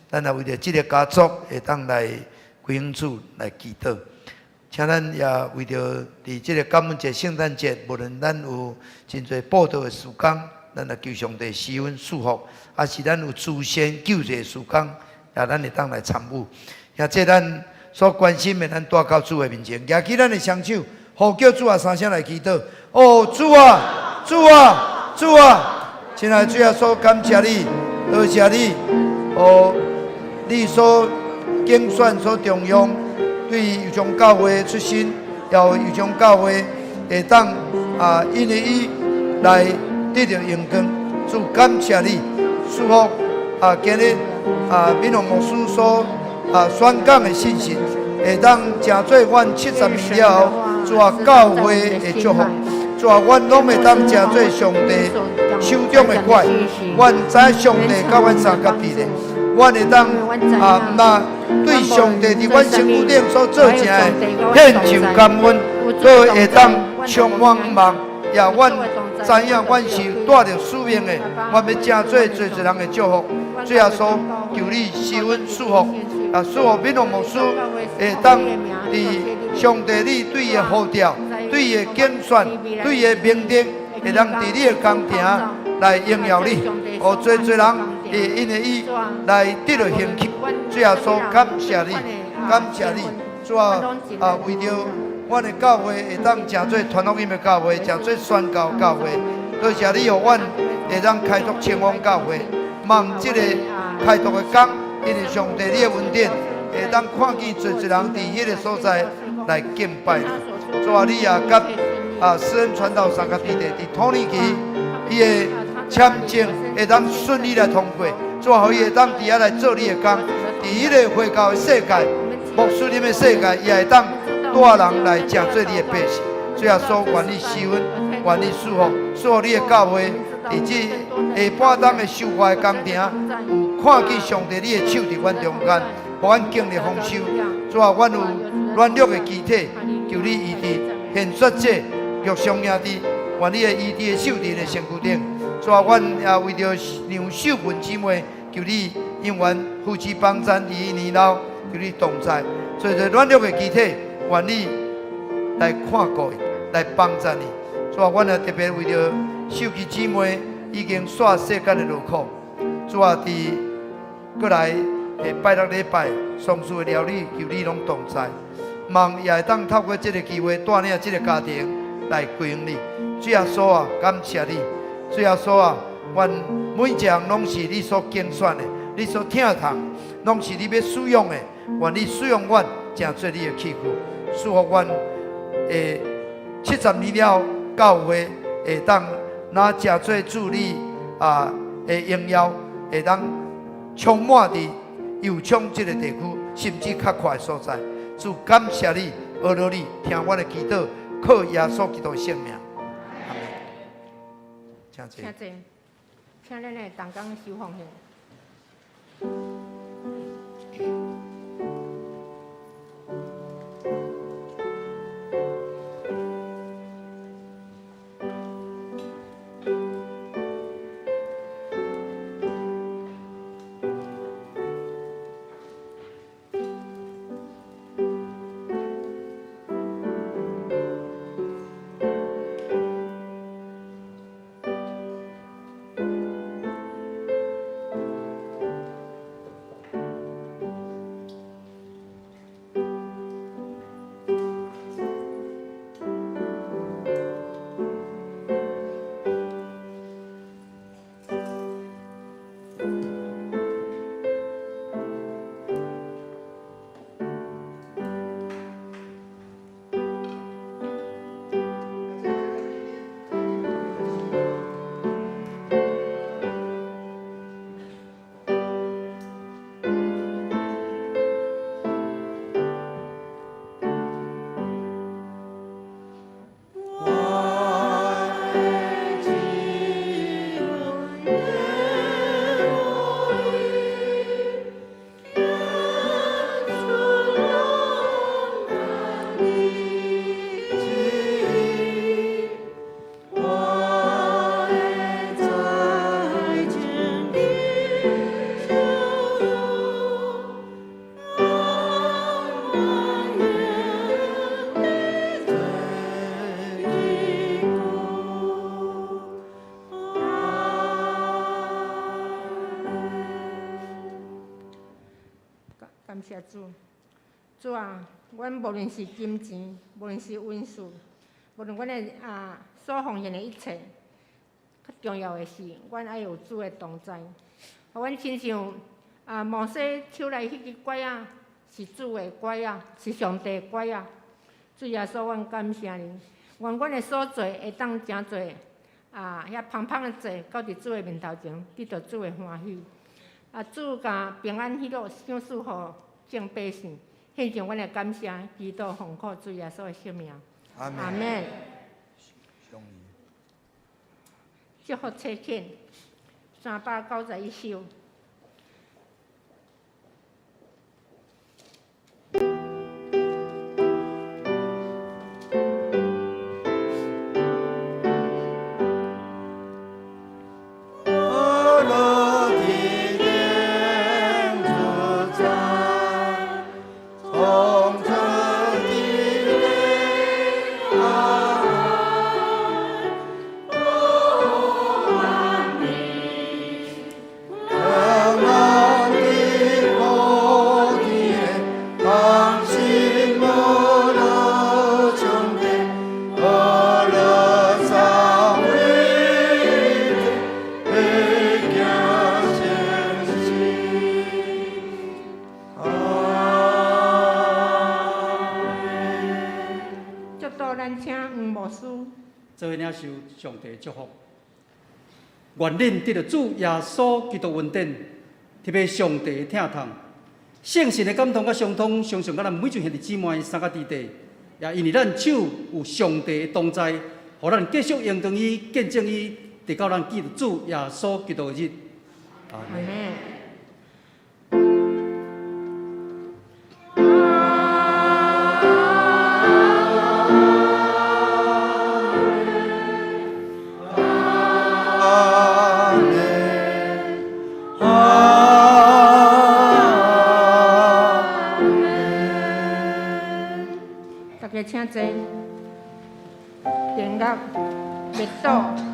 咱也为着这个家族会当来归永主来祈祷。请咱也为着伫这个感恩节、圣诞节，无论咱有真侪报道的时间，咱也求上帝施恩祝福，还是咱有自身救济的时间，也咱会当来参与。也这咱所关心的，咱带到主的面前，举起咱的双手，呼叫主啊三声来祈祷。哦，主啊，主啊，主啊！亲爱的主耶稣，感谢你，多谢你，哦，你所竞选、所重用。对于有种教会出身，也有种教会会当因为伊来得到荣光，主感谢你，祝福今日闽南牧师所宣讲的信息，会当成做阮70年了后，主教会的祝福，主阮拢会当成做上帝手中的款，阮知上帝甲阮相合伫咧。阮会当那对上帝伫阮身躯顶所做成的献上感恩，都会当充满望，也阮知影阮是带着使命的，阮要成做侪人的祝福。最后说，求你施恩赐福，赐福闽南牧师会当伫上帝你对伊的呼召、对伊的竞选、对伊的命定，会当伫你的工程来荣耀你，互侪人。因为伊来得到兴趣，最后说感谢你，感谢你，主为着阮的教会会当成做传福音的教会，成做宣教教会，多谢你，互阮会当开拓清风教会，望这个开拓的工，因为上帝你的恩典会当看见侪人伫迄个所在来敬拜你，主你也甲施恩传道三个地地伫土耳其，伊的。签证会当顺利来通过，最后伊会当伫遐来做你的工，伫迄个回教的世界、穆斯林的世界，也会当带人来成做你的百姓。最后所愿你施恩，愿你祝福，祝福你的教会，伫这下半冬的收获的工程，有看见上帝你的手伫阮中间，互阮经历丰收。最后阮有软弱的肢体，求你医治，献血者玉上兄弟，愿你的医治的手伫你身躯顶。所以，阮也为着让秀群姊妹，求你因缘夫妻帮赞2年老，求你同在，做做软弱的肢体，愿你来看顾伊，来帮助你。所以，阮也特别为着秀妻姊妹已经煞世间的劳苦，主啊，伫过来拜六礼拜上次的料理，求你拢同在，望也会当透过这个机会带领这个家庭来归荣你。主耶稣啊，感谢你。最后说愿每一项拢是你所拣选的，你所疼痛，拢是你要使用的。愿你使用阮，成做你的器具，赐福阮70年了教会会当拿成做助你的荣耀，会当充满伫油厂这个地区，甚至较快的所在。主感谢你，阿罗你听我的祈祷，靠耶稣基督的圣名。请坐，请咱的同工收奉献。感谢主。主啊，阮无论是金钱，无论是温数，无论阮的所奉献的一切，较重要的是，阮爱有主的同在。互阮亲像摩西手内迄支拐仔，是主的拐仔，是上帝的拐仔。主耶稣，阮感谢你，愿阮的所做会当真侪遐芳芳的做，到伫主的面头前，得到主的欢喜。主甲平安喜乐赏赐互众百姓，献上阮的感谢，祈祷奉靠主耶稣的圣名。阿门。阿门。祝福册恳391首。做伙领受上帝的祝福，愿恁得到主耶稣基督恩典，特别上帝的疼痛、圣神的感动甲相通，相信甲咱每一兄弟姊妹三个之地，也因为咱手有上帝的同在，互咱继续应当伊、见证伊，直到咱记得主耶稣基督的日。阿门。大家请坐，订阅、阅读。